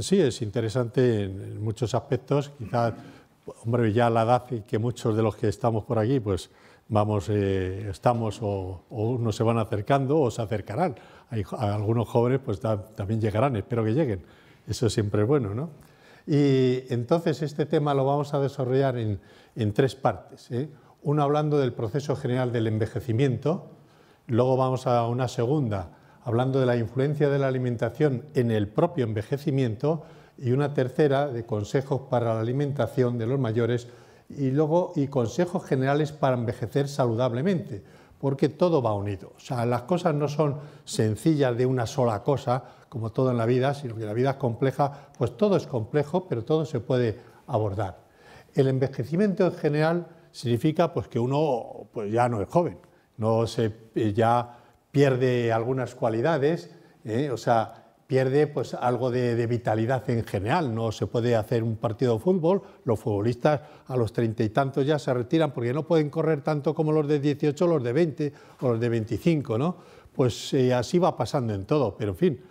Sí, es interesante en muchos aspectos. Quizás, hombre, ya a la edad que muchos de los que estamos por aquí, pues vamos, estamos o unos se van acercando o se acercarán. Algunos jóvenes pues también llegarán, espero que lleguen. Eso siempre es bueno, ¿no? Y entonces este tema lo vamos a desarrollar en tres partes, ¿eh? Uno hablando del proceso general del envejecimiento, luego vamos a una segunda hablando de la influencia de la alimentación en el propio envejecimiento y una tercera de consejos para la alimentación de los mayores y luego consejos generales para envejecer saludablemente, porque todo va unido. O sea, las cosas no son sencillas de una sola cosa, como todo en la vida, sino que la vida es compleja, pues todo es complejo, pero todo se puede abordar. El envejecimiento en general significa pues, que uno pues, ya no es joven, ya pierde algunas cualidades, o sea, pierde pues, algo de vitalidad en general. No se puede hacer un partido de fútbol, los futbolistas a los 30 y tantos ya se retiran porque no pueden correr tanto como los de 18, los de 20 o los de 25, ¿no? Pues así va pasando en todo, pero en fin,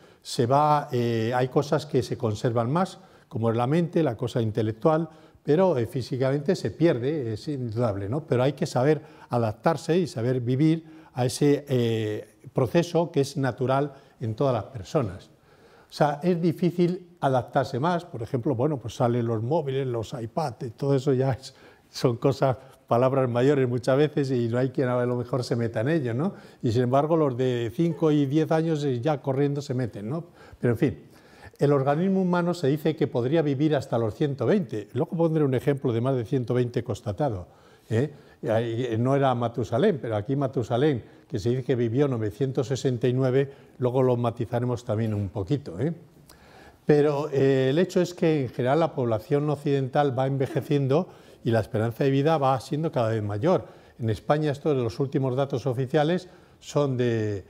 hay cosas que se conservan más, como es la mente, la cosa intelectual, pero físicamente se pierde, es indudable, ¿no? Pero hay que saber adaptarse y saber vivir a ese proceso que es natural en todas las personas. O sea, es difícil adaptarse más, por ejemplo, bueno, pues salen los móviles, los iPads, todo eso ya son cosas, palabras mayores muchas veces y no hay quien a lo mejor se meta en ello, ¿no? Y sin embargo los de 5 y 10 años ya corriendo se meten, ¿no? Pero en fin, el organismo humano se dice que podría vivir hasta los 120, luego pondré un ejemplo de más de 120 constatado, no era Matusalén, pero aquí Matusalén, que se dice que vivió 969, luego lo matizaremos también un poquito, Pero el hecho es que en general la población occidental va envejeciendo y la esperanza de vida va siendo cada vez mayor. En España, estos de los últimos datos oficiales son de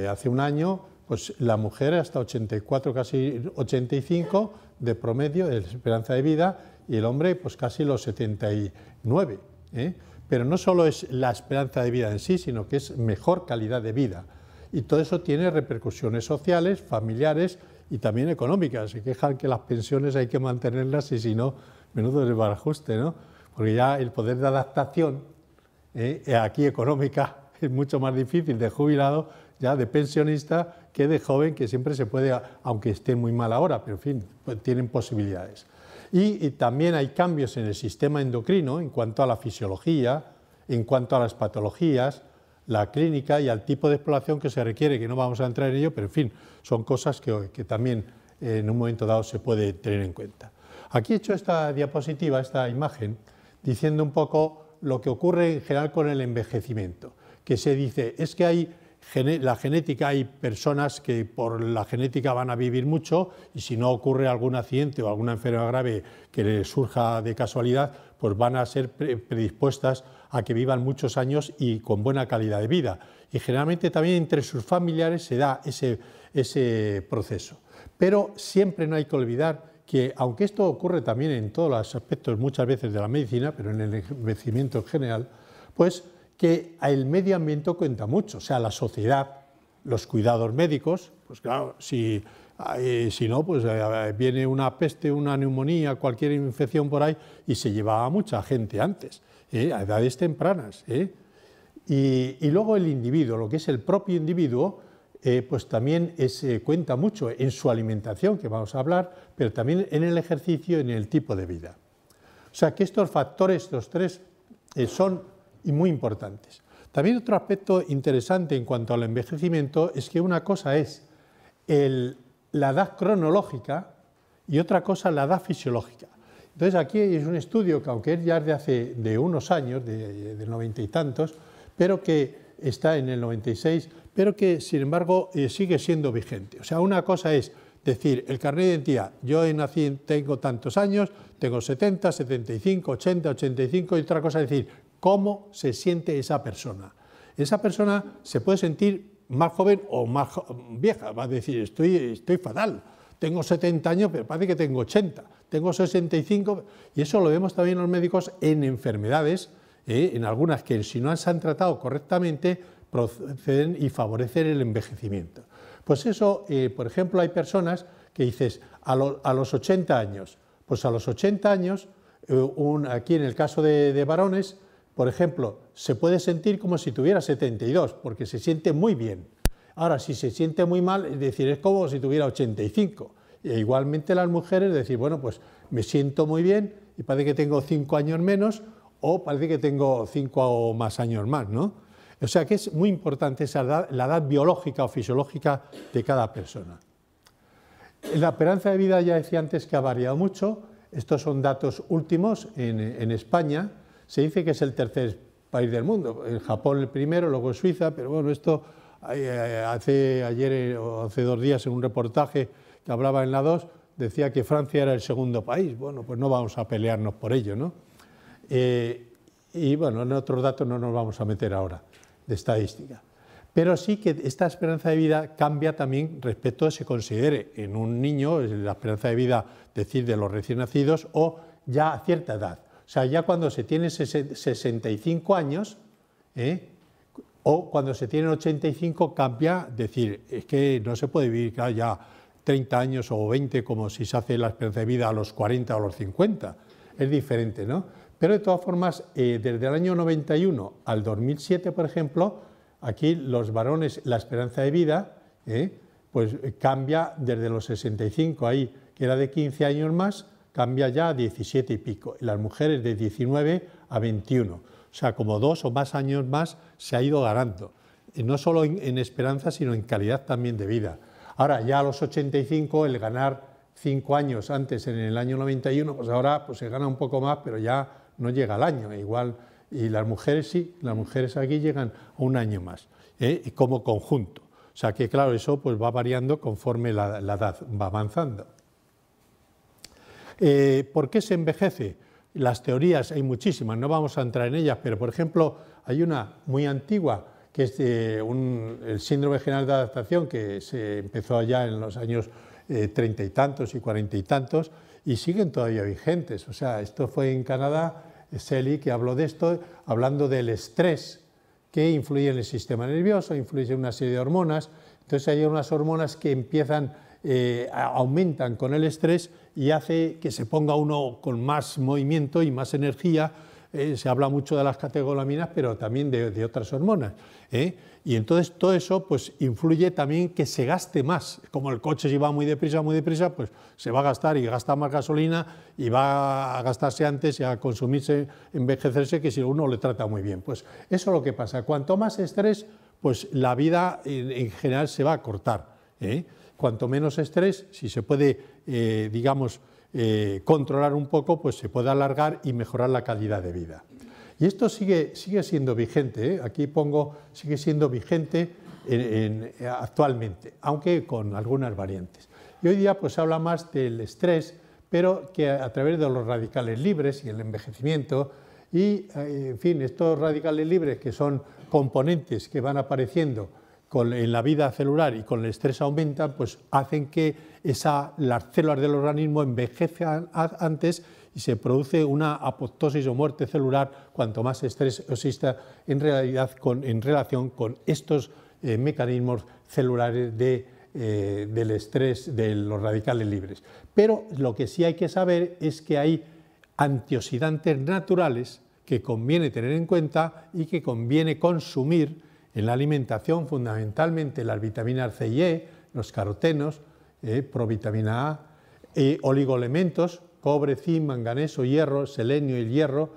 hace un año, pues la mujer hasta 84, casi 85 de promedio de esperanza de vida y el hombre pues casi los 79. Pero no solo es la esperanza de vida en sí, sino que es mejor calidad de vida. Y todo eso tiene repercusiones sociales, familiares y también económicas. Se quejan que las pensiones hay que mantenerlas y si no, menudo desbarajuste, ¿no? Porque ya el poder de adaptación aquí económica es mucho más difícil de jubilado, ya de pensionista, que de joven, que siempre se puede, aunque esté muy mal ahora, pero en fin, pues tienen posibilidades. Y también hay cambios en el sistema endocrino en cuanto a la fisiología, en cuanto a las patologías, la clínica y al tipo de exploración que se requiere, que no vamos a entrar en ello, pero en fin, son cosas que también en un momento dado se puede tener en cuenta. Aquí he hecho esta diapositiva, esta imagen, diciendo un poco lo que ocurre en general con el envejecimiento, que se dice, es que la genética, hay personas que por la genética van a vivir mucho y si no ocurre algún accidente o alguna enfermedad grave que les surja de casualidad, pues van a ser predispuestas a que vivan muchos años y con buena calidad de vida. Y generalmente también entre sus familiares se da ese proceso. Pero siempre no hay que olvidar que, aunque esto ocurre también en todos los aspectos muchas veces de la medicina, pero en el envejecimiento en general, pues que el medio ambiente cuenta mucho, o sea, la sociedad, los cuidados médicos, pues claro, si no, pues viene una peste, una neumonía, cualquier infección por ahí y se llevaba a mucha gente antes, a edades tempranas. Y luego el individuo, lo que es el propio individuo, pues también cuenta mucho en su alimentación, que vamos a hablar, pero también en el ejercicio y en el tipo de vida. O sea, que estos factores, los tres, son muy importantes. También otro aspecto interesante en cuanto al envejecimiento es que una cosa es la edad cronológica y otra cosa la edad fisiológica. Entonces aquí es un estudio que aunque es ya de unos años, de 90 y tantos, pero que está en el 96, pero que sin embargo sigue siendo vigente. O sea, una cosa es decir, el carnet de identidad, yo nací, tengo tantos años, tengo 70, 75, 80, 85, y otra cosa es decir, cómo se siente esa persona. Esa persona se puede sentir más joven o más vieja, va a decir, estoy fatal, tengo 70 años, pero parece que tengo 80, tengo 65, y eso lo vemos también los médicos en enfermedades, en algunas que si no se han tratado correctamente, proceden y favorecen el envejecimiento. Pues eso, por ejemplo, hay personas que dices, a los 80 años. Pues a los 80 años, aquí en el caso de varones, por ejemplo, se puede sentir como si tuviera 72, porque se siente muy bien. Ahora, si se siente muy mal, es decir, es como si tuviera 85. E igualmente las mujeres, decir, bueno, pues me siento muy bien y parece que tengo 5 años menos o parece que tengo 5 o más años más, ¿no? O sea que es muy importante esa edad, la edad biológica o fisiológica de cada persona. La esperanza de vida, ya decía antes, que ha variado mucho. Estos son datos últimos en España. Se dice que es el tercer país del mundo. En Japón el primero, luego Suiza, pero bueno, esto ayer o hace 2 días en un reportaje que hablaba en la 2, decía que Francia era el segundo país. Bueno, pues no vamos a pelearnos por ello, ¿no? Y bueno, en otros datos no nos vamos a meter ahora, de estadística. Pero sí que esta esperanza de vida cambia también respecto a se considere en un niño, la esperanza de vida, decir, de los recién nacidos, o ya a cierta edad. O sea, ya cuando se tiene 65 años, o cuando se tienen 85 cambia, decir, es que no se puede vivir ya 30 años o 20 como si se hace la esperanza de vida a los 40 o a los 50. Es diferente, ¿no? Pero de todas formas, desde el año 91 al 2007, por ejemplo, aquí los varones, la esperanza de vida, pues cambia desde los 65, ahí, que era de 15 años más, cambia ya a 17 y pico. Y las mujeres de 19 a 21. O sea, como 2 o más años más se ha ido ganando. Y no solo en esperanza, sino en calidad también de vida. Ahora, ya a los 85, el ganar 5 años antes, en el año 91, pues ahora pues se gana un poco más, pero ya no llega al año. Igual, y las mujeres sí, las mujeres aquí llegan a un año más, como conjunto. O sea que, claro, eso pues va variando conforme la edad va avanzando. ¿Por qué se envejece? Las teorías hay muchísimas, no vamos a entrar en ellas, pero por ejemplo hay una muy antigua que es el síndrome general de adaptación, que se empezó ya en los años 30 y tantos y 40 y tantos y siguen todavía vigentes. O sea, esto fue en Canadá, Selly, que habló de esto, hablando del estrés que influye en el sistema nervioso, influye en una serie de hormonas. Entonces hay unas hormonas que empiezan, aumentan con el estrés y hace que se ponga uno con más movimiento y más energía. Se habla mucho de las catecolaminas, pero también de otras hormonas. Y entonces todo eso pues, influye también que se gaste más. Como el coche si va muy deprisa, pues se va a gastar y gasta más gasolina y va a gastarse antes y a consumirse, envejecerse, que si uno le trata muy bien. Pues eso es lo que pasa. Cuanto más estrés, pues la vida en general se va a cortar. Cuanto menos estrés, si se puede, digamos, controlar un poco, pues se puede alargar y mejorar la calidad de vida. Y esto sigue siendo vigente, aquí pongo, sigue siendo vigente actualmente, aunque con algunas variantes. Y hoy día pues se habla más del estrés, pero que a través de los radicales libres y el envejecimiento, y en fin, estos radicales libres que son componentes que van apareciendo en la vida celular y con el estrés aumentan, pues hacen que las células del organismo envejezcan antes y se produce una apoptosis o muerte celular cuanto más estrés exista en relación con estos mecanismos celulares del estrés de los radicales libres. Pero lo que sí hay que saber es que hay antioxidantes naturales que conviene tener en cuenta y que conviene consumir en la alimentación, fundamentalmente las vitaminas C y E, los carotenos, provitamina A, oligoelementos, cobre, zinc, manganeso, hierro, selenio y hierro,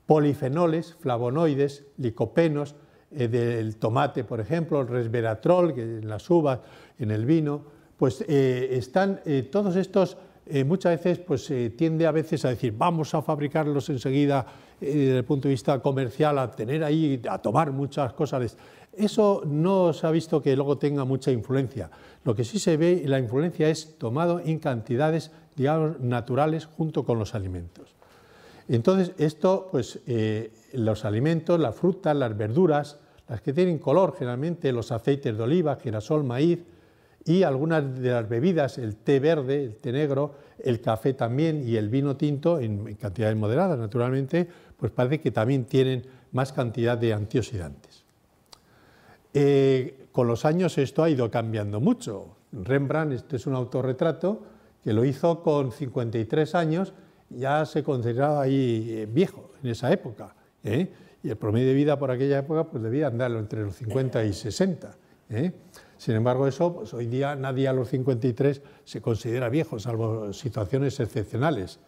polifenoles, flavonoides, licopenos, del tomate, por ejemplo, el resveratrol, que en las uvas, en el vino, pues están todos estos. Muchas veces pues, tiende a veces a decir vamos a fabricarlos enseguida desde el punto de vista comercial, a tener ahí, a tomar muchas cosas. Eso no se ha visto que luego tenga mucha influencia. Lo que sí se ve, la influencia es tomado en cantidades, digamos, naturales junto con los alimentos. Entonces, esto, pues, los alimentos, las frutas, las verduras, las que tienen color, generalmente los aceites de oliva, girasol, maíz, y algunas de las bebidas, el té verde, el té negro, el café también y el vino tinto, en cantidades moderadas, naturalmente, pues parece que también tienen más cantidad de antioxidantes. Con los años esto ha ido cambiando mucho. Rembrandt, este es un autorretrato que lo hizo con 53 años, ya se consideraba ahí viejo en esa época, ¿eh? Y el promedio de vida por aquella época pues debía andarlo entre los 50 y 60. Sin embargo, eso, pues hoy día nadie a los 53 se considera viejo, salvo situaciones excepcionales.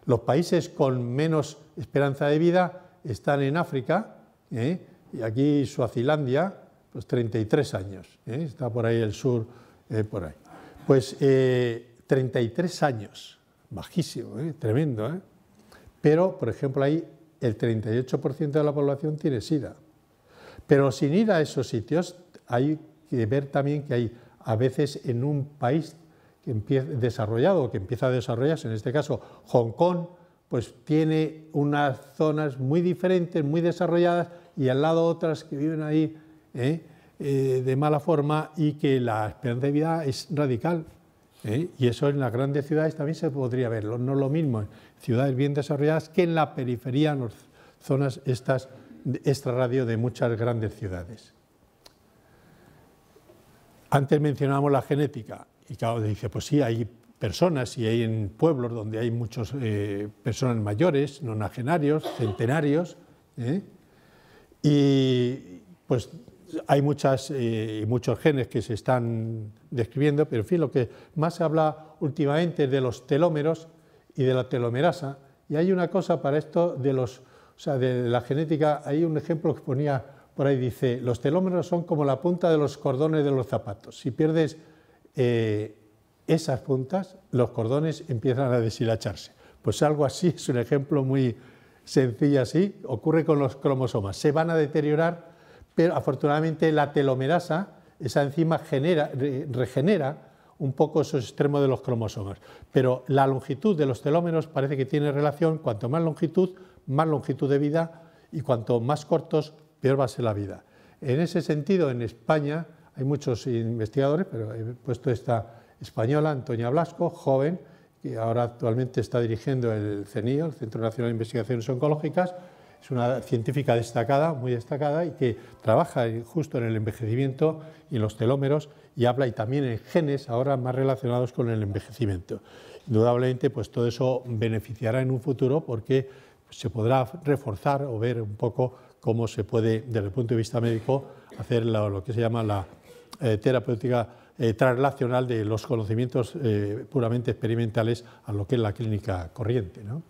Los países con menos esperanza de vida están en África, y aquí Suazilandia, pues 33 años, está por ahí el sur, por ahí. Pues 33 años, bajísimo, tremendo, pero, por ejemplo, ahí el 38% de la población tiene SIDA. Pero sin ir a esos sitios, hay que ver también que hay a veces en un país que empieza desarrollado o que empieza a desarrollarse, en este caso Hong Kong, pues tiene unas zonas muy diferentes, muy desarrolladas, y al lado otras que viven ahí de mala forma, y que la esperanza de vida es radical. Y eso en las grandes ciudades también se podría ver, no lo mismo en ciudades bien desarrolladas que en la periferia, en las zonas estas extrarradio de muchas grandes ciudades. Antes mencionábamos la genética, y claro, dice, pues sí, hay personas, y hay en pueblos donde hay muchas personas mayores, nonagenarios, centenarios, y pues hay muchos genes que se están describiendo, pero en fin, lo que más se habla últimamente es de los telómeros y de la telomerasa, y hay una cosa para esto de la genética, hay un ejemplo que ponía por ahí, dice, los telómeros son como la punta de los cordones de los zapatos. Si pierdes esas puntas, los cordones empiezan a deshilacharse. Pues algo así, es un ejemplo muy sencillo así, ocurre con los cromosomas. Se van a deteriorar, pero afortunadamente la telomerasa, esa enzima regenera un poco esos extremos de los cromosomas. Pero la longitud de los telómeros parece que tiene relación, cuanto más longitud de vida, y cuanto más cortos, peor va a ser la vida. En ese sentido, en España hay muchos investigadores, pero he puesto esta española, Antonia Blasco, joven, que ahora actualmente está dirigiendo el CNIO, el Centro Nacional de Investigaciones Oncológicas. Es una científica destacada, muy destacada, y que trabaja justo en el envejecimiento y en los telómeros, y habla y también en genes ahora más relacionados con el envejecimiento. Indudablemente, pues todo eso beneficiará en un futuro, porque se podrá reforzar o ver un poco cómo se puede, desde el punto de vista médico, hacer lo que se llama la terapéutica translacional de los conocimientos puramente experimentales a lo que es la clínica corriente, ¿no?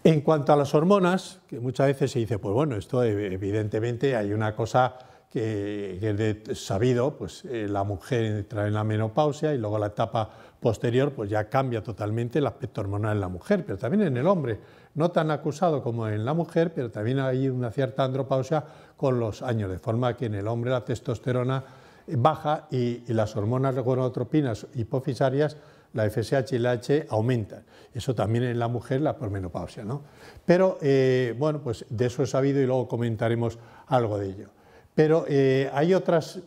En cuanto a las hormonas, que muchas veces se dice, pues bueno, esto evidentemente hay una cosa que es de sabido, pues la mujer entra en la menopausia y luego la etapa posterior pues ya cambia totalmente el aspecto hormonal en la mujer, pero también en el hombre, no tan acusado como en la mujer, pero también hay una cierta andropausia con los años, de forma que en el hombre la testosterona baja y las hormonas gonadotropinas hipofisarias, la FSH y la H, aumentan. Eso también en la mujer, la posmenopausia, ¿no? Pero, bueno, pues de eso he sabido y luego comentaremos algo de ello. Pero hay otras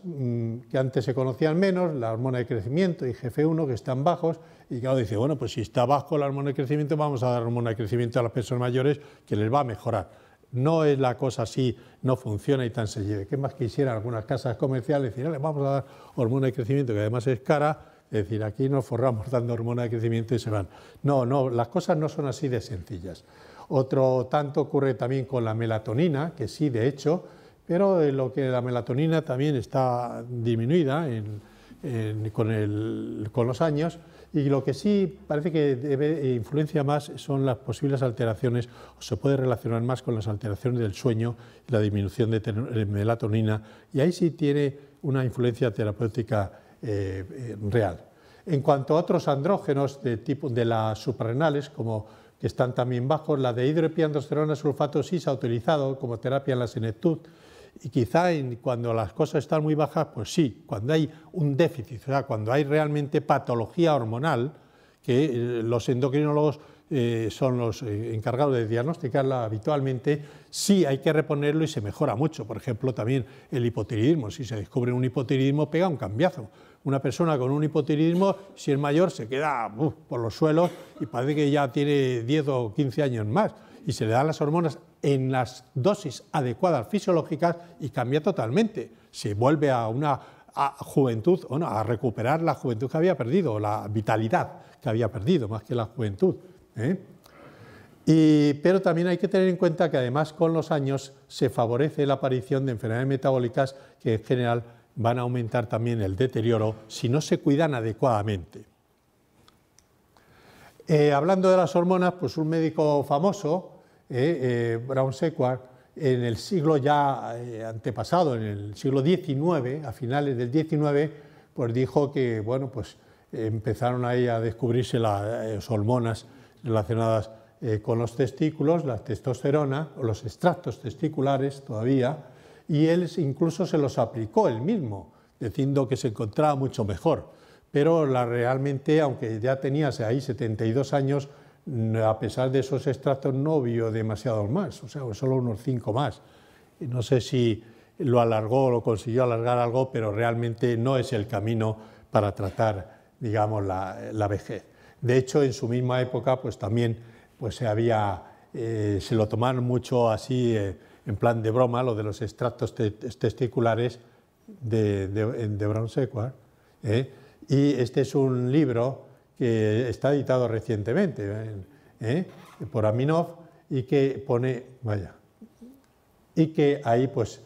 que antes se conocían menos, la hormona de crecimiento y IGF-1, que están bajos, y claro, dice, bueno, pues si está bajo la hormona de crecimiento, vamos a dar hormona de crecimiento a las personas mayores, que les va a mejorar. No es la cosa así, no funciona y tan sencilla. ¿Qué más quisieran algunas casas comerciales decir, les vamos a dar hormona de crecimiento, que además es cara? Es decir, aquí nos forramos dando hormona de crecimiento y se van. No, no, las cosas no son así de sencillas. Otro tanto ocurre también con la melatonina, que sí, de hecho, pero lo que la melatonina también está disminuida con los años, y lo que sí parece que influencia más son las posibles alteraciones, o se puede relacionar más con las alteraciones del sueño y la disminución de melatonina, y ahí sí tiene una influencia terapéutica real. En cuanto a otros andrógenos de las suprarrenales, como que están también bajos, la de hidroepiandrosterona sulfato sí se ha utilizado como terapia en la senectud, y quizá cuando las cosas están muy bajas, pues sí, cuando hay un déficit, o sea, cuando hay realmente patología hormonal, que los endocrinólogos son los encargados de diagnosticarla habitualmente, sí hay que reponerlo y se mejora mucho. Por ejemplo, también el hipotiroidismo, si se descubre un hipotiroidismo, pega un cambiazo. Una persona con un hipotiroidismo, si es mayor, se queda por los suelos y parece que ya tiene 10 o 15 años más, y se le dan las hormonas en las dosis adecuadas fisiológicas y cambia totalmente. Se vuelve a a juventud, o no, a recuperar la juventud que había perdido, o la vitalidad que había perdido, más que la juventud. Pero también hay que tener en cuenta que además con los años se favorece la aparición de enfermedades metabólicas que en general van a aumentar también el deterioro si no se cuidan adecuadamente. Hablando de las hormonas, pues un médico famoso, Brown-Séquard, en el siglo ya antepasado, en el siglo XIX, a finales del XIX, pues dijo que, bueno, pues empezaron ahí a descubrirse las hormonas relacionadas con los testículos, la testosterona, o los extractos testiculares todavía, y él incluso se los aplicó él mismo, diciendo que se encontraba mucho mejor. Pero realmente, aunque ya tenía ahí 72 años, a pesar de esos extractos no vio demasiados más, o sea, solo unos 5 más. No sé si lo alargó o lo consiguió alargar algo, pero realmente no es el camino para tratar, digamos, la vejez. De hecho, en su misma época, pues también pues, se lo tomaron mucho así, en plan de broma, lo de los extractos testiculares de Brown-Séquard. Y este es un libro que está editado recientemente por Aminov y que pone, y que ahí pues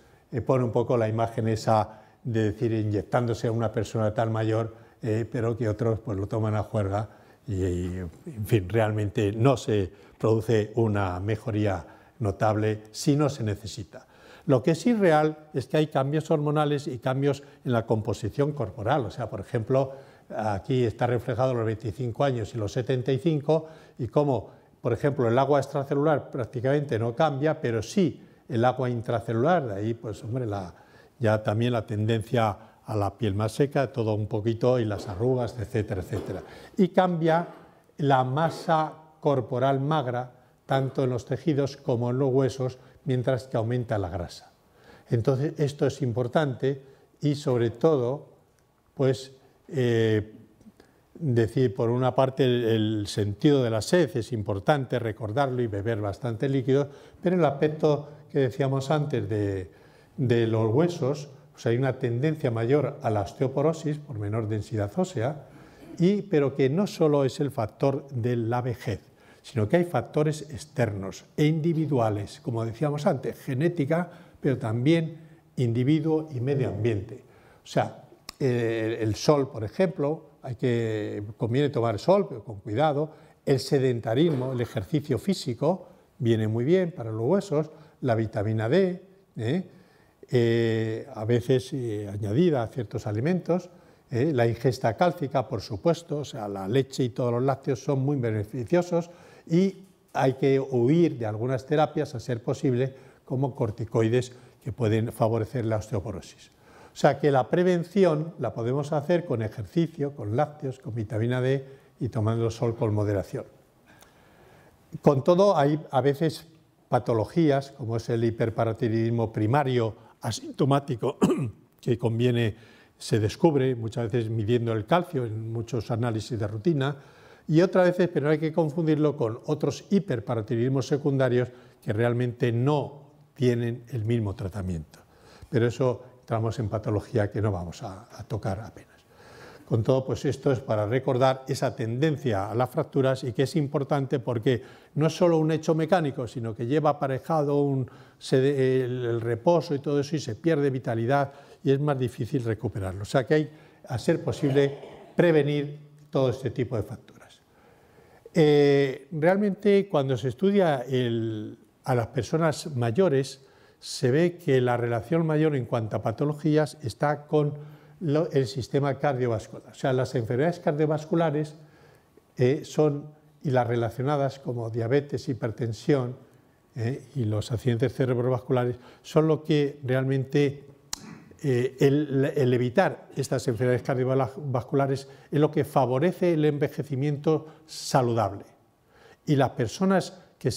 pone un poco la imagen esa de decir inyectándose a una persona tan mayor, pero que otros pues lo toman a juerga y en fin, realmente no se produce una mejoría notable si no se necesita. Lo que sí es real es que hay cambios hormonales y cambios en la composición corporal. O sea, por ejemplo, aquí está reflejado los 25 años y los 75, y como, por ejemplo, el agua extracelular prácticamente no cambia, pero sí el agua intracelular, de ahí, pues, hombre, ya también la tendencia a la piel más seca, todo un poquito, y las arrugas, etcétera, etcétera. Y cambia la masa corporal magra, tanto en los tejidos como en los huesos, mientras que aumenta la grasa. Entonces, esto es importante y, sobre todo, pues, decir, por una parte, el sentido de la sed es importante, recordarlo y beber bastante líquido, pero el aspecto que decíamos antes de los huesos, pues hay una tendencia mayor a la osteoporosis por menor densidad ósea, pero que no solo es el factor de la vejez, sino que hay factores externos e individuales, como decíamos antes, genética, pero también individuo y medio ambiente. O sea, el sol, por ejemplo, conviene tomar sol, pero con cuidado. El sedentarismo, el ejercicio físico, viene muy bien para los huesos. La vitamina D, a veces añadida a ciertos alimentos. La ingesta cálcica, por supuesto, o sea, la leche y todos los lácteos son muy beneficiosos y hay que huir de algunas terapias, a ser posible, como corticoides que pueden favorecer la osteoporosis. O sea que la prevención la podemos hacer con ejercicio, con lácteos, con vitamina D y tomando sol con moderación. Con todo, hay a veces patologías, como es el hiperparatiroidismo primario asintomático, que se descubre muchas veces midiendo el calcio en muchos análisis de rutina, y otras veces, pero no hay que confundirlo con otros hiperparatiroidismos secundarios que realmente no tienen el mismo tratamiento. Pero eso entramos en patología que no vamos a tocar apenas. Con todo, pues esto es para recordar esa tendencia a las fracturas y que es importante porque no es solo un hecho mecánico, sino que lleva aparejado el reposo y todo eso y se pierde vitalidad y es más difícil recuperarlo. O sea que hay, a ser posible, prevenir todo este tipo de fracturas. Realmente, cuando se estudia a las personas mayores, se ve que la relación mayor en cuanto a patologías está con el sistema cardiovascular. O sea, las enfermedades cardiovasculares y las relacionadas como diabetes, hipertensión y los accidentes cerebrovasculares son lo que realmente el evitar estas enfermedades cardiovasculares es lo que favorece el envejecimiento saludable. Y las personas que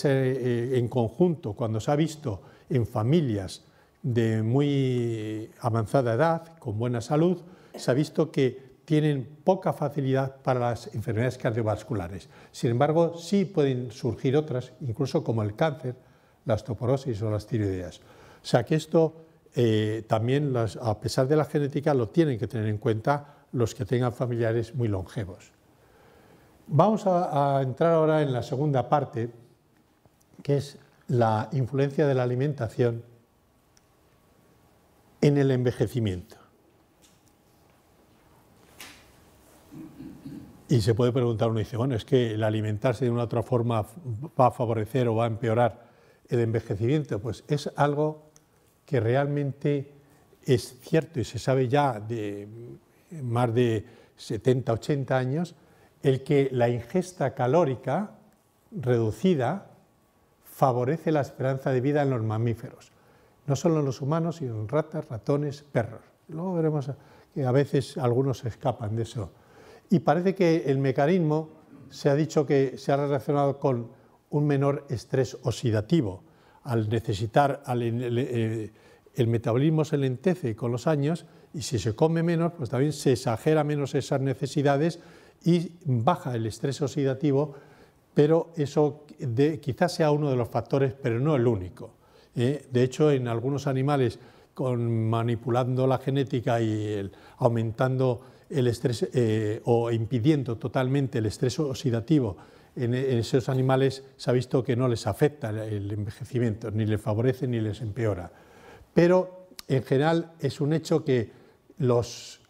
en conjunto, cuando se ha visto en familias de muy avanzada edad, con buena salud, se ha visto que tienen poca facilidad para las enfermedades cardiovasculares. Sin embargo, sí pueden surgir otras, incluso como el cáncer, la osteoporosis o las tiroideas. O sea que esto también, a pesar de la genética, lo tienen que tener en cuenta los que tengan familiares muy longevos. Vamos a entrar ahora en la segunda parte, que es la influencia de la alimentación en el envejecimiento. Y se puede preguntar, uno dice, bueno, es que el alimentarse de una u otra forma va a favorecer o va a empeorar el envejecimiento. Pues es algo que realmente es cierto y se sabe ya de más de 70, 80 años, el que la ingesta calórica reducida favorece la esperanza de vida en los mamíferos, no solo en los humanos, sino en ratas, ratones, perros. Luego veremos que a veces algunos se escapan de eso. Y parece que el mecanismo se ha dicho que se ha relacionado con un menor estrés oxidativo. Al necesitar, el metabolismo se lentece con los años y si se come menos, pues también se exagera menos esas necesidades y baja el estrés oxidativo, pero eso quizás sea uno de los factores, pero no el único. De hecho, en algunos animales, manipulando la genética y aumentando el estrés o impidiendo totalmente el estrés oxidativo en esos animales, se ha visto que no les afecta el envejecimiento, ni les favorece ni les empeora. Pero en general es un hecho que los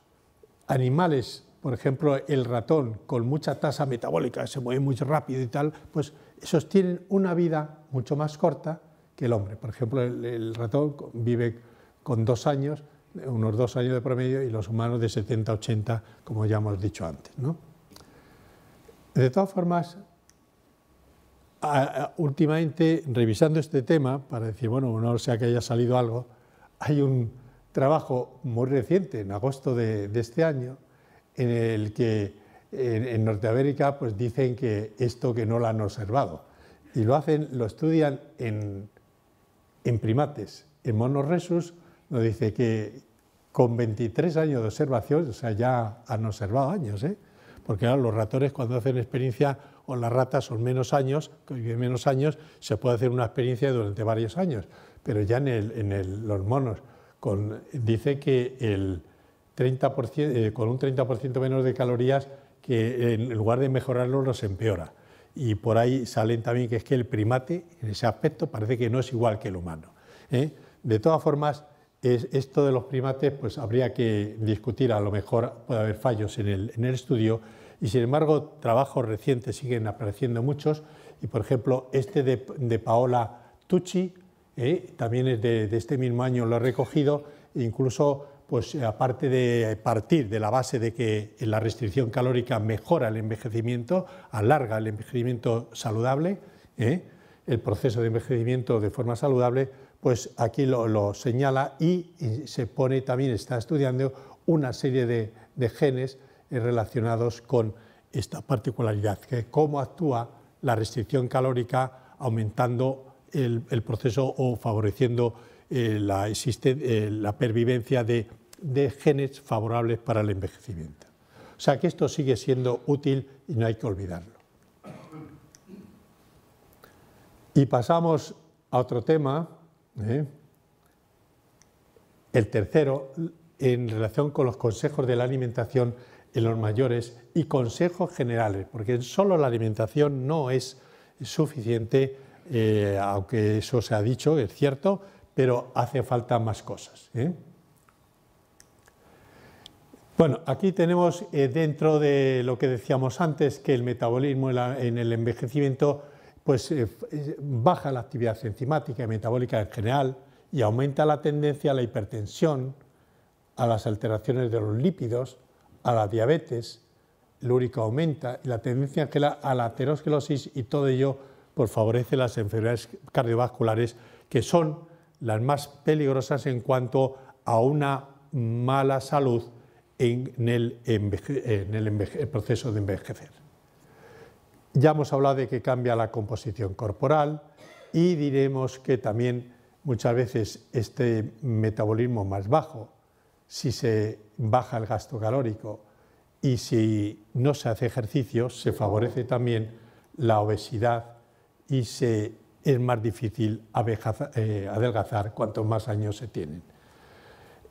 animales, por ejemplo el ratón con mucha tasa metabólica, se mueve muy rápido y tal, pues esos tienen una vida mucho más corta que el hombre. Por ejemplo, el ratón vive con 2 años, unos 2 años de promedio, y los humanos de 70 a 80, como ya hemos dicho antes, ¿no? De todas formas, últimamente, revisando este tema, para decir, bueno, no sea que haya salido algo, hay un trabajo muy reciente, en agosto de este año, en el que en Norteamérica pues dicen que esto que no lo han observado. Y lo estudian en primates, en monos rhesus, nos dice que con 23 años de observación, o sea, ya han observado años, porque claro, los ratones cuando hacen experiencia, o las ratas son menos años, que viven menos años, se puede hacer una experiencia durante varios años, pero ya los monos dice que el 30%, con un 30% menos de calorías, que en lugar de mejorarlo los empeora. Y por ahí salen también que es que el primate, en ese aspecto, parece que no es igual que el humano. De todas formas, esto de los primates pues habría que discutir, a lo mejor puede haber fallos en el estudio, y sin embargo trabajos recientes siguen apareciendo muchos, y por ejemplo este de Paola Tucci, también es de este mismo año, lo he recogido, e incluso pues aparte de partir de la base de que la restricción calórica mejora el envejecimiento, alarga el envejecimiento saludable, el proceso de envejecimiento de forma saludable, pues aquí lo señala y se pone también, está estudiando una serie de genes relacionados con esta particularidad, que cómo actúa la restricción calórica aumentando el proceso o favoreciendo la pervivencia de genes favorables para el envejecimiento. O sea que esto sigue siendo útil y no hay que olvidarlo. Y pasamos a otro tema, el tercero, en relación con los consejos de la alimentación en los mayores y consejos generales, porque solo la alimentación no es suficiente, aunque eso se ha dicho, es cierto, pero hace falta más cosas. Bueno, aquí tenemos dentro de lo que decíamos antes, que el metabolismo en el envejecimiento pues baja la actividad enzimática y metabólica en general y aumenta la tendencia a la hipertensión, a las alteraciones de los lípidos, a la diabetes, el úrico aumenta y la tendencia a la aterosclerosis, y todo ello pues favorece las enfermedades cardiovasculares, que son las más peligrosas en cuanto a una mala salud en el proceso de envejecer. Ya hemos hablado de que cambia la composición corporal y diremos que también muchas veces este metabolismo más bajo, si se baja el gasto calórico y si no se hace ejercicio, se favorece también la obesidad y es más difícil adelgazar cuanto más años se tienen.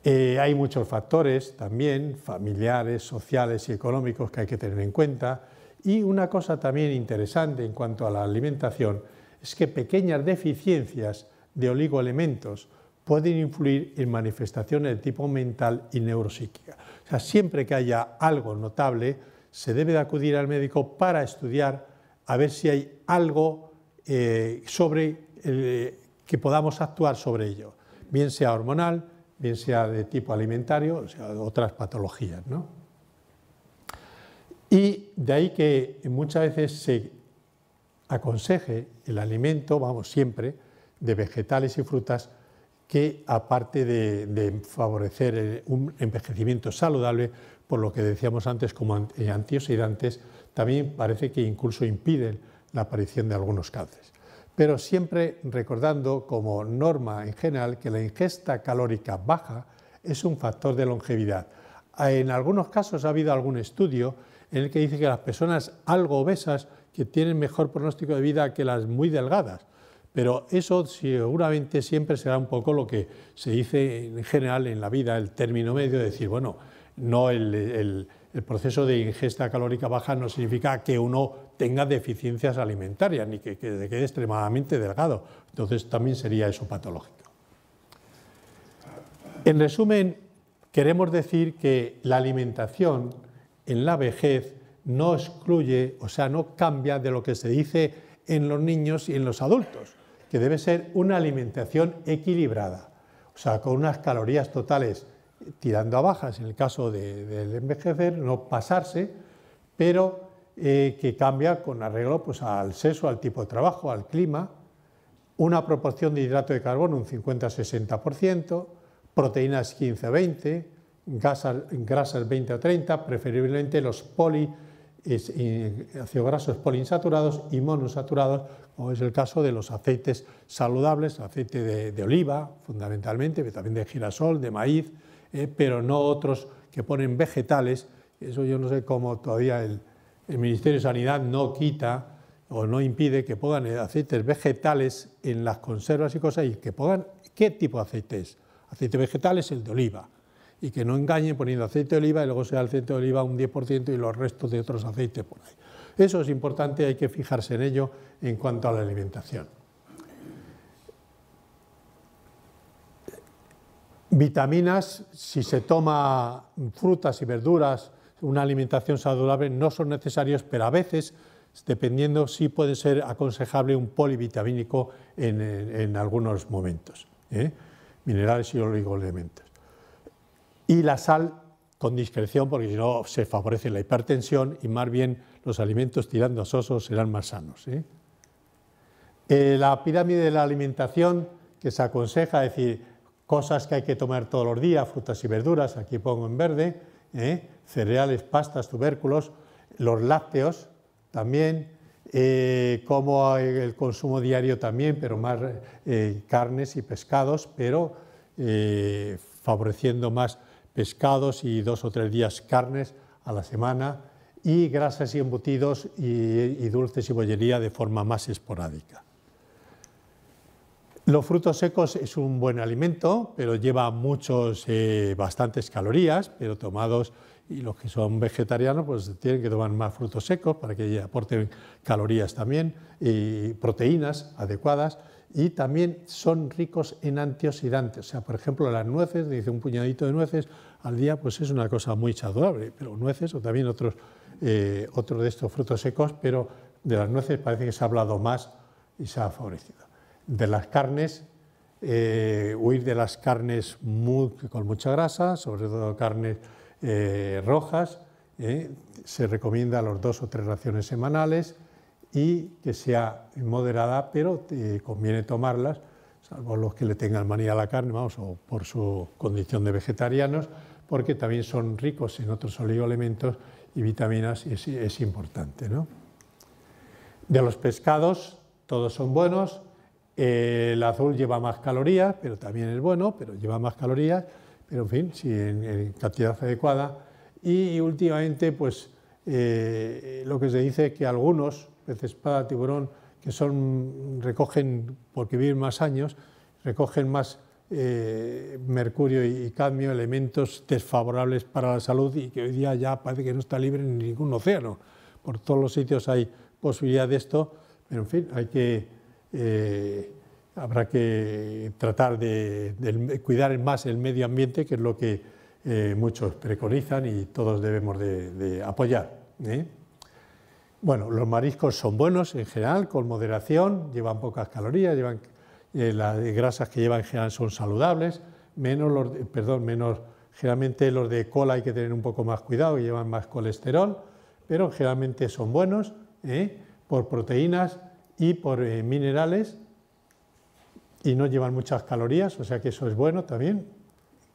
Hay muchos factores también, familiares, sociales y económicos que hay que tener en cuenta. Y una cosa también interesante en cuanto a la alimentación es que pequeñas deficiencias de oligoelementos pueden influir en manifestaciones de tipo mental y neuropsíquica. O sea, siempre que haya algo notable, se debe de acudir al médico para estudiar a ver si hay algo que podamos actuar sobre ello, bien sea hormonal, bien sea de tipo alimentario, o sea, otras patologías, ¿no? Y de ahí que muchas veces se aconseje el alimento, vamos, siempre, de vegetales y frutas, que aparte de favorecer un envejecimiento saludable, por lo que decíamos antes como antioxidantes, también parece que incluso impiden la aparición de algunos cánceres. Pero siempre recordando como norma en general que la ingesta calórica baja es un factor de longevidad. En algunos casos ha habido algún estudio en el que dice que las personas algo obesas que tienen mejor pronóstico de vida que las muy delgadas. Pero eso seguramente siempre será un poco lo que se dice en general en la vida, el término medio, de decir, bueno, no el proceso de ingesta calórica baja no significa que uno tenga deficiencias alimentarias ni que quede extremadamente delgado. Entonces también sería eso patológico. En resumen, queremos decir que la alimentación en la vejez no excluye, o sea, no cambia de lo que se dice en los niños y en los adultos, que debe ser una alimentación equilibrada, o sea, con unas calorías totales tirando a bajas en el caso del envejecer, no pasarse, pero que cambia con arreglo pues, al sexo, al tipo de trabajo, al clima, una proporción de hidrato de carbono un 50-60%, proteínas 15-20%, grasas 20-30%, preferiblemente los ácidos grasos poliinsaturados y monosaturados, como es el caso de los aceites saludables, aceite de oliva fundamentalmente, pero también de girasol, de maíz, pero no otros que ponen vegetales. Eso yo no sé cómo todavía el Ministerio de Sanidad no quita o no impide que pongan aceites vegetales en las conservas y cosas, y que pongan qué tipo de aceite es. Aceite vegetal es el de oliva, y que no engañen poniendo aceite de oliva y luego sea el aceite de oliva un 10% y los restos de otros aceites por ahí. Eso es importante, hay que fijarse en ello en cuanto a la alimentación. Vitaminas, si se toma frutas y verduras, una alimentación saludable, no son necesarios, pero a veces, dependiendo, sí puede ser aconsejable un polivitamínico en algunos momentos, minerales y oligoelementos. Y la sal con discreción, porque si no se favorece la hipertensión y más bien los alimentos tirando a sosos serán más sanos. La pirámide de la alimentación que se aconseja, es decir, cosas que hay que tomar todos los días, frutas y verduras, aquí pongo en verde, cereales, pastas, tubérculos, los lácteos también, como el consumo diario también, pero más carnes y pescados, pero favoreciendo más pescados y 2 o 3 días carnes a la semana, y grasas y embutidos y dulces y bollería de forma más esporádica. Los frutos secos es un buen alimento, pero lleva bastantes calorías, pero tomados, y los que son vegetarianos pues tienen que tomar más frutos secos para que aporten calorías también, y proteínas adecuadas, y también son ricos en antioxidantes. O sea, por ejemplo, las nueces, dice un puñadito de nueces al día, pues es una cosa muy saludable, pero nueces o también otros de estos frutos secos, pero de las nueces parece que se ha hablado más y se ha favorecido. De las carnes, huir de las carnes con mucha grasa, sobre todo carnes rojas, se recomienda los 2 o 3 raciones semanales y que sea moderada, pero conviene tomarlas, salvo los que le tengan manía a la carne, vamos, o por su condición de vegetarianos, porque también son ricos en otros oligoelementos y vitaminas, y es importante, ¿no? De los pescados, todos son buenos. El azul lleva más calorías, pero también es bueno, pero lleva más calorías, pero en fin, si en cantidad adecuada. Y últimamente, pues, lo que se dice es que algunos peces espada, tiburón, que recogen, porque viven más años, recogen más mercurio y cadmio, elementos desfavorables para la salud y que hoy día ya parece que no está libre en ningún océano. Por todos los sitios hay posibilidad de esto, pero en fin, habrá que tratar de cuidar más el medio ambiente, que es lo que muchos preconizan y todos debemos de apoyar. Bueno, los mariscos son buenos en general, con moderación, llevan pocas calorías, las grasas que llevan en general son saludables, generalmente los de cola hay que tener un poco más cuidado, que llevan más colesterol, pero generalmente son buenos por proteínas y por minerales, y no llevan muchas calorías, o sea que eso es bueno también.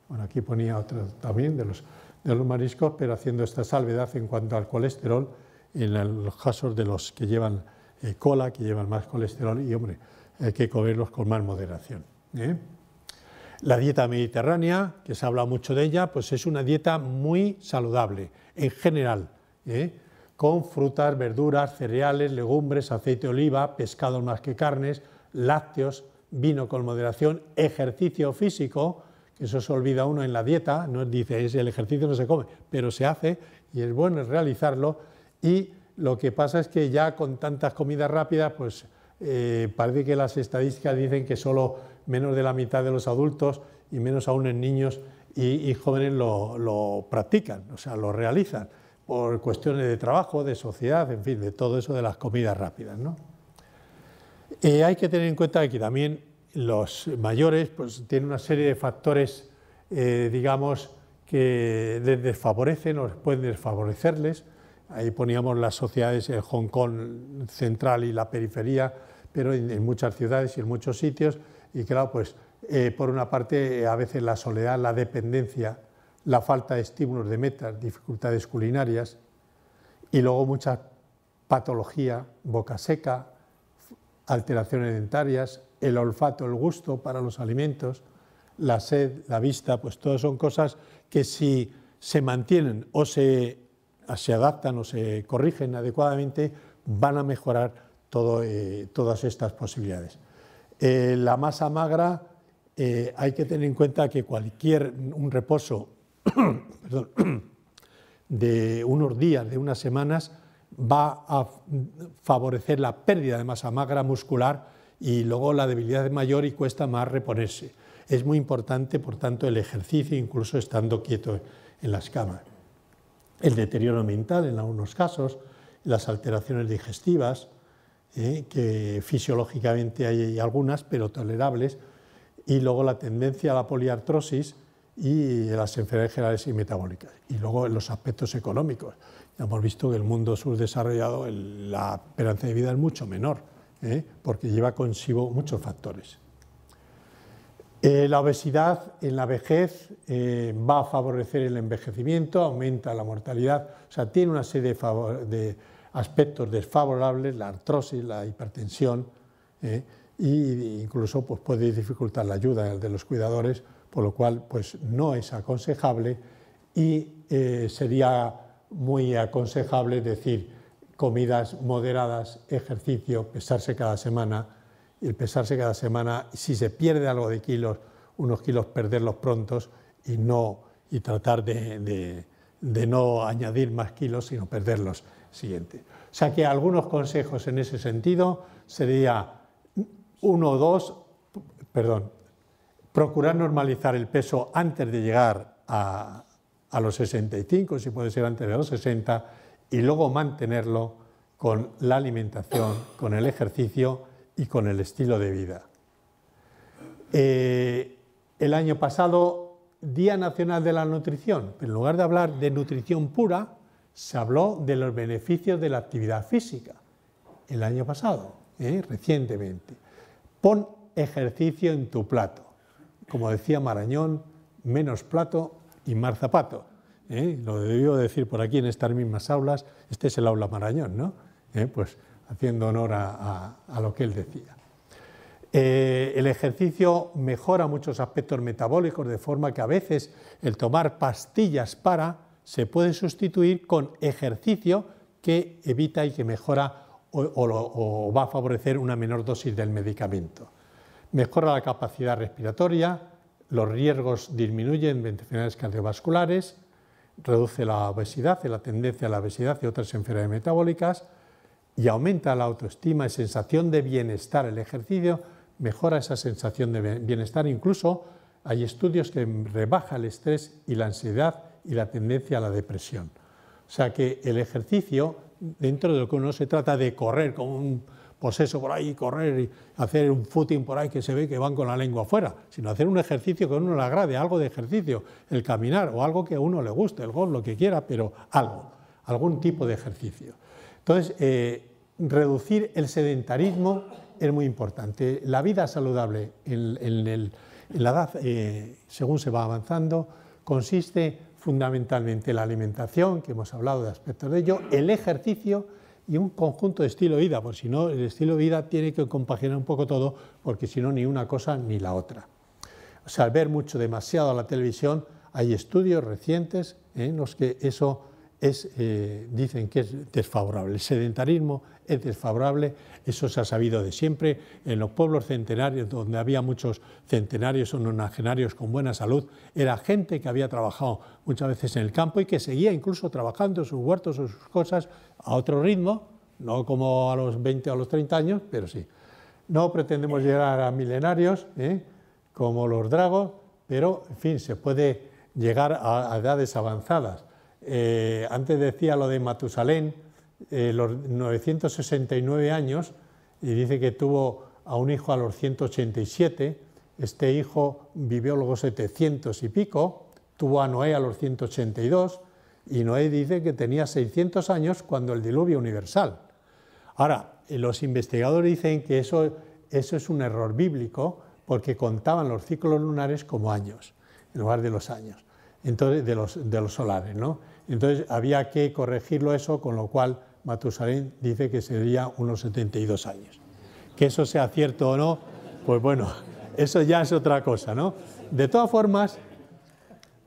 Bueno, aquí ponía otro también de los mariscos, pero haciendo esta salvedad en cuanto al colesterol, en los casos de los que llevan cola, que llevan más colesterol, y hombre, hay que comerlos con más moderación. La dieta mediterránea, que se habla mucho de ella, pues es una dieta muy saludable, en general, con frutas, verduras, cereales, legumbres, aceite de oliva, pescados más que carnes, lácteos, vino con moderación, ejercicio físico, que eso se olvida uno en la dieta, no dice el ejercicio no se come, pero se hace y es bueno realizarlo. Y lo que pasa es que ya con tantas comidas rápidas, pues parece que las estadísticas dicen que solo menos de la mitad de los adultos y menos aún en niños y jóvenes lo practican, o sea, lo realizan por cuestiones de trabajo, de sociedad, en fin, de todo eso de las comidas rápidas, ¿no? Hay que tener en cuenta que también los mayores pues, tienen una serie de factores, digamos, que les desfavorecen o pueden desfavorecerles. Ahí poníamos las sociedades, el Hong Kong central y la periferia, pero en muchas ciudades y en muchos sitios. Y claro, pues por una parte a veces la soledad, la dependencia, la falta de estímulos de metas, dificultades culinarias y luego mucha patología, boca seca, alteraciones dentarias, el olfato, el gusto para los alimentos, la sed, la vista, pues todas son cosas que si se mantienen o se adaptan o se corrigen adecuadamente, van a mejorar todas estas posibilidades. La masa magra, hay que tener en cuenta que un reposo de unos días, de unas semanas, va a favorecer la pérdida de masa magra muscular y luego la debilidad es mayor y cuesta más reponerse. Es muy importante, por tanto, el ejercicio, incluso estando quieto en las camas. El deterioro mental en algunos casos, las alteraciones digestivas, que fisiológicamente hay algunas, pero tolerables, y luego la tendencia a la poliartrosis y las enfermedades generales y metabólicas. Y luego en los aspectos económicos. Ya hemos visto que en el mundo subdesarrollado la esperanza de vida es mucho menor, porque lleva consigo muchos factores. La obesidad en la vejez va a favorecer el envejecimiento, aumenta la mortalidad, o sea, tiene una serie de aspectos desfavorables, la artrosis, la hipertensión, e incluso pues, puede dificultar la ayuda de los cuidadores, por lo cual pues, no es aconsejable y sería muy aconsejable decir comidas moderadas, ejercicio, pesarse cada semana. Y el pesarse cada semana, si se pierde algo de kilos, unos kilos perderlos prontos y tratar de no añadir más kilos, sino perderlos siguientes. O sea que algunos consejos en ese sentido sería procurar normalizar el peso antes de llegar a los 65, si puede ser antes de los 60, y luego mantenerlo con la alimentación, con el ejercicio y con el estilo de vida. El año pasado, Día Nacional de la Nutrición, en lugar de hablar de nutrición pura, se habló de los beneficios de la actividad física. El año pasado, recientemente. Pon ejercicio en tu plato. Como decía Marañón, menos plato y más zapato. Lo debió decir por aquí en estas mismas aulas, este es el aula Marañón, ¿no? Pues haciendo honor a lo que él decía. El ejercicio mejora muchos aspectos metabólicos, de forma que a veces el tomar pastillas se puede sustituir con ejercicio que evita y que mejora o va a favorecer una menor dosis del medicamento. Mejora la capacidad respiratoria, los riesgos disminuyen de enfermedades cardiovasculares, reduce la obesidad y la tendencia a la obesidad y otras enfermedades metabólicas, y aumenta la autoestima y sensación de bienestar. El ejercicio mejora esa sensación de bienestar, incluso hay estudios que rebaja el estrés y la ansiedad y la tendencia a la depresión. O sea que el ejercicio, dentro de lo que uno se trata de correr como un poseso por ahí, correr y hacer un footing por ahí que se ve que van con la lengua afuera, sino hacer un ejercicio que a uno le agrade, algo de ejercicio, el caminar o algo que a uno le guste, el golf, lo que quiera, pero algo, algún tipo de ejercicio. Entonces, reducir el sedentarismo es muy importante. La vida saludable en la edad, según se va avanzando, consiste fundamentalmente en la alimentación, que hemos hablado de aspectos de ello, el ejercicio y un conjunto de estilo de vida, porque si no, el estilo de vida tiene que compaginar un poco todo, porque si no, ni una cosa ni la otra. O sea, al ver demasiado la televisión, hay estudios recientes en los que eso dicen que es desfavorable. El sedentarismo es desfavorable, eso se ha sabido de siempre. En los pueblos centenarios, donde había muchos centenarios o nonagenarios con buena salud, era gente que había trabajado muchas veces en el campo y que seguía incluso trabajando en sus huertos o sus cosas a otro ritmo, no como a los 20 o a los 30 años, pero sí. No pretendemos llegar a milenarios, como los dragos, pero, en fin, se puede llegar a edades avanzadas. Antes decía lo de Matusalén, los 969 años, y dice que tuvo a un hijo a los 187, este hijo vivió luego 700 y pico, tuvo a Noé a los 182, y Noé dice que tenía 600 años cuando el diluvio universal. Ahora, los investigadores dicen que eso es un error bíblico, porque contaban los ciclos lunares como años, en lugar de los años. Entonces, de los solares, ¿no? Entonces había que corregirlo eso, con lo cual Matusalén dice que sería unos 72 años. Que eso sea cierto o no, pues bueno, eso ya es otra cosa, ¿no? De todas formas,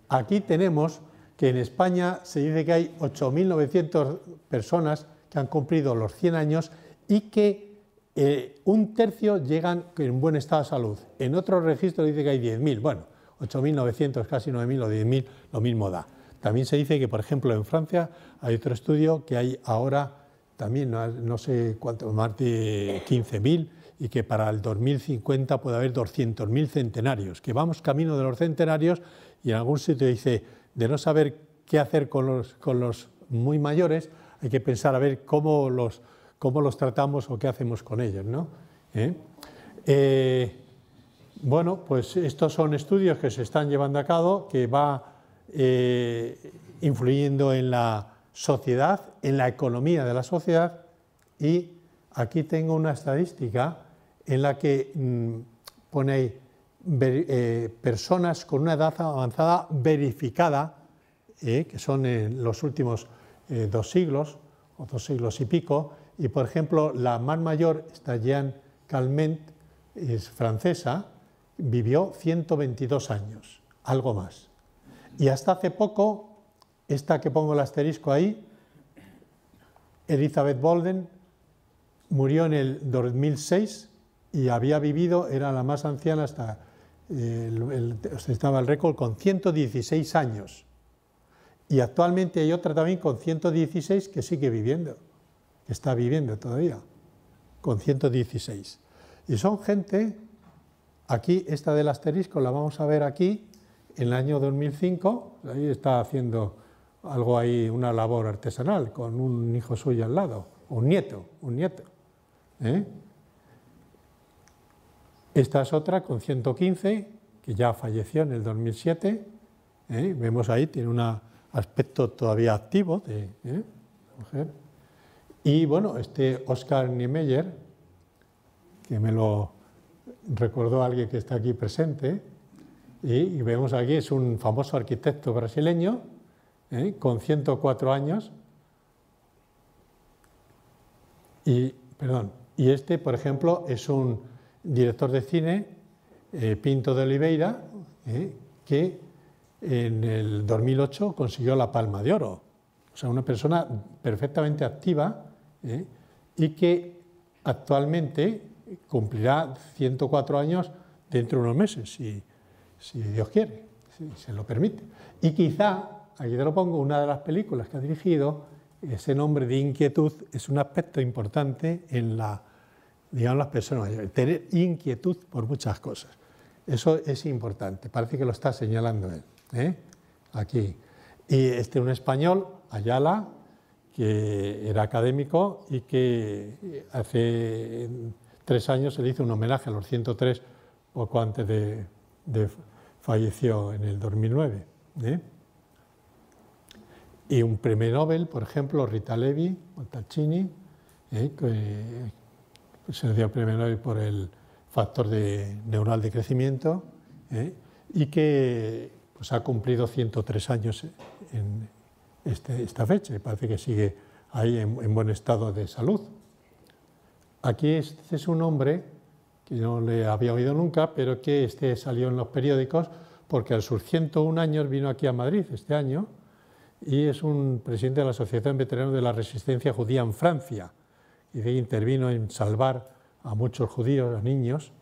aquí tenemos que en España se dice que hay 8.900 personas que han cumplido los 100 años y que un tercio llegan en buen estado de salud. En otros registros dice que hay 10.000, bueno, 8.900, casi 9.000 o 10.000, lo mismo da. También se dice que, por ejemplo, en Francia hay otro estudio que hay ahora también, no sé cuánto, más de 15.000, y que para el 2050 puede haber 200.000 centenarios, que vamos camino de los centenarios, y en algún sitio dice, de no saber qué hacer con los muy mayores, hay que pensar a ver cómo los tratamos o qué hacemos con ellos, ¿no? Bueno, pues estos son estudios que se están llevando a cabo, que va influyendo en la sociedad, en la economía de la sociedad, y aquí tengo una estadística en la que pone ahí personas con una edad avanzada verificada, que son en los últimos 2 siglos o 2 siglos y pico, y por ejemplo la más mayor, esta Jeanne Calment, es francesa, vivió 122 años, algo más. Y hasta hace poco, esta que pongo el asterisco ahí, Elizabeth Bolden, murió en el 2006 y había vivido, era la más anciana hasta, estaba el récord, con 116 años. Y actualmente hay otra también con 116 que sigue viviendo, que está viviendo todavía, con 116. Y son gente, aquí esta del asterisco la vamos a ver aquí, en el año 2005, ahí está haciendo algo ahí, una labor artesanal, con un hijo suyo al lado, un nieto. Esta es otra con 115, que ya falleció en el 2007, vemos ahí, tiene un aspecto todavía activo de mujer. Y bueno, este Oscar Niemeyer, que me lo recordó alguien que está aquí presente, y vemos aquí, es un famoso arquitecto brasileño, con 104 años, y este, por ejemplo, es un director de cine, Pinto de Oliveira, que en el 2008 consiguió la Palma de Oro. O sea, una persona perfectamente activa, y que actualmente cumplirá 104 años dentro de unos meses, si Dios quiere, si se lo permite. Y quizá, aquí te lo pongo, una de las películas que ha dirigido, ese nombre de inquietud es un aspecto importante en digamos, las personas mayores, tener inquietud por muchas cosas. Eso es importante, parece que lo está señalando él, aquí. Y un español, Ayala, que era académico y que hace 3 años se le hizo un homenaje a los 103, poco antes falleció en el 2009. Y un premio Nobel, por ejemplo, Rita Levi, Montalcini, que se le dio el premio Nobel por el factor neural de crecimiento, y que pues, ha cumplido 103 años en esta fecha, y parece que sigue ahí en buen estado de salud. Aquí este es un hombre que no le había oído nunca, pero que salió en los periódicos porque a sus 101 años vino aquí a Madrid este año, y es un presidente de la Asociación Veterana de la Resistencia Judía en Francia, y de ahí intervino en salvar a muchos judíos, a niños,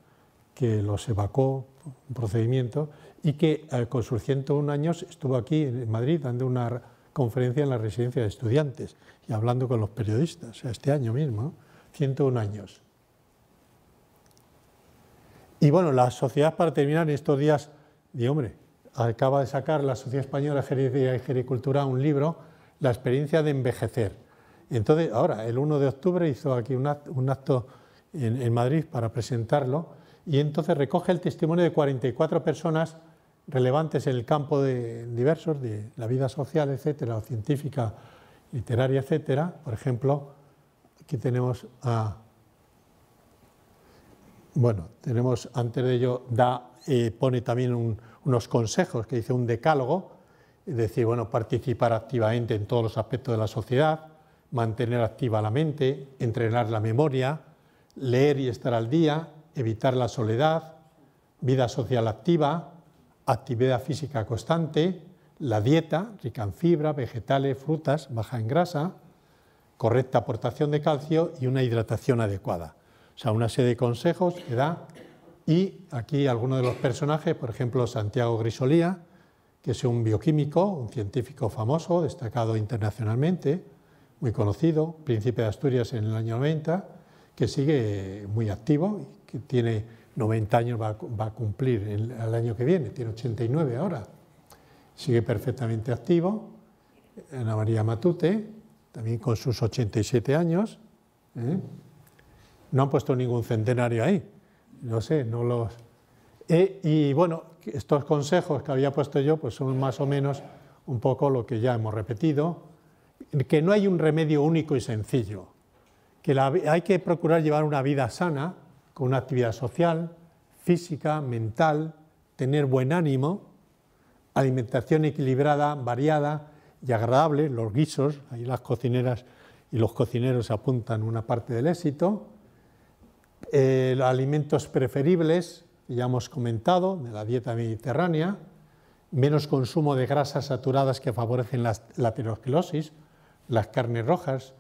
que los evacuó, un procedimiento, y que con sus 101 años estuvo aquí en Madrid dando una conferencia en la residencia de estudiantes y hablando con los periodistas, o sea, este año mismo, 101 años. Y bueno, la sociedad, para terminar, en estos días, hombre, acaba de sacar la Sociedad Española de Geriatría y Gericultura un libro, La experiencia de envejecer. Entonces, ahora, el 1 de octubre hizo aquí un acto en Madrid para presentarlo, y entonces recoge el testimonio de 44 personas relevantes en el campo diversos de la vida social, etcétera, o científica, literaria, etcétera. Por ejemplo, aquí tenemos tenemos, antes de ello, pone también unos consejos, que dice un decálogo, es decir, participar activamente en todos los aspectos de la sociedad, mantener activa la mente, entrenar la memoria, leer y estar al día, evitar la soledad, vida social activa, actividad física constante, la dieta, rica en fibra, vegetales, frutas, baja en grasa, correcta aportación de calcio y una hidratación adecuada. O sea, una serie de consejos que da. Y aquí algunos de los personajes, por ejemplo, Santiago Grisolía, que es un bioquímico, un científico famoso, destacado internacionalmente, muy conocido, príncipe de Asturias en el año 90, que sigue muy activo, que tiene 90 años, va a cumplir el año que viene, tiene 89 ahora, sigue perfectamente activo. Ana María Matute, también con sus 87 años, no han puesto ningún centenario ahí, no sé, no los... y bueno, estos consejos que había puesto yo pues son más o menos un poco lo que ya hemos repetido, que no hay un remedio único y sencillo, que hay que procurar llevar una vida sana, con una actividad social, física, mental, tener buen ánimo, alimentación equilibrada, variada y agradable, los guisos, ahí las cocineras y los cocineros apuntan una parte del éxito, los alimentos preferibles, ya hemos comentado, de la dieta mediterránea, menos consumo de grasas saturadas que favorecen la aterosclerosis, las carnes rojas,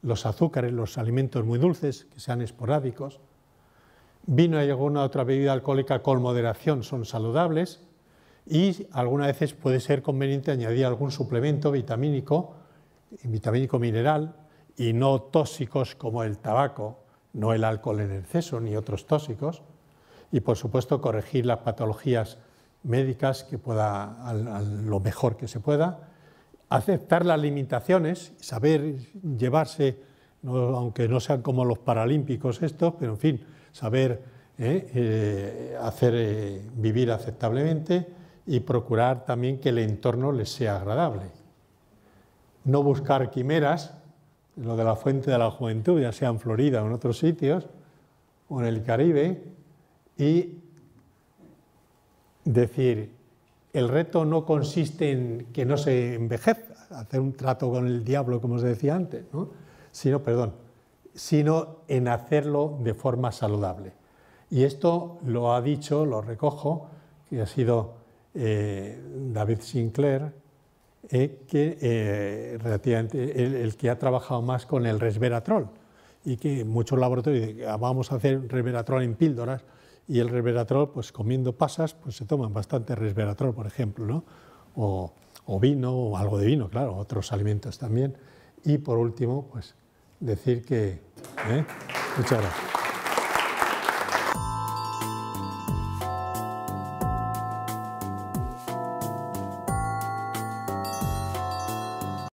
los azúcares, los alimentos muy dulces, que sean esporádicos, vino y alguna otra bebida alcohólica con moderación son saludables, y algunas veces puede ser conveniente añadir algún suplemento vitamínico mineral, y no tóxicos como el tabaco, no el alcohol en exceso ni otros tóxicos, y por supuesto corregir las patologías médicas que pueda, lo mejor que se pueda, aceptar las limitaciones, saber llevarse, aunque no sean como los paralímpicos estos, pero en fin, saber vivir aceptablemente y procurar también que el entorno les sea agradable. No buscar quimeras, lo de la fuente de la juventud, ya sea en Florida o en otros sitios, o en el Caribe, y decir, el reto no consiste en que no se envejezca, hacer un trato con el diablo, como os decía antes, ¿no? sino en hacerlo de forma saludable. Y esto lo ha dicho, lo recojo, que ha sido David Sinclair, relativamente el que ha trabajado más con el resveratrol, y que muchos laboratorios dicen, vamos a hacer resveratrol en píldoras, y el resveratrol, pues comiendo pasas, pues se toman bastante resveratrol, por ejemplo, ¿no? O vino, o algo de vino, claro, otros alimentos también. Y por último, pues decir que... Muchas gracias.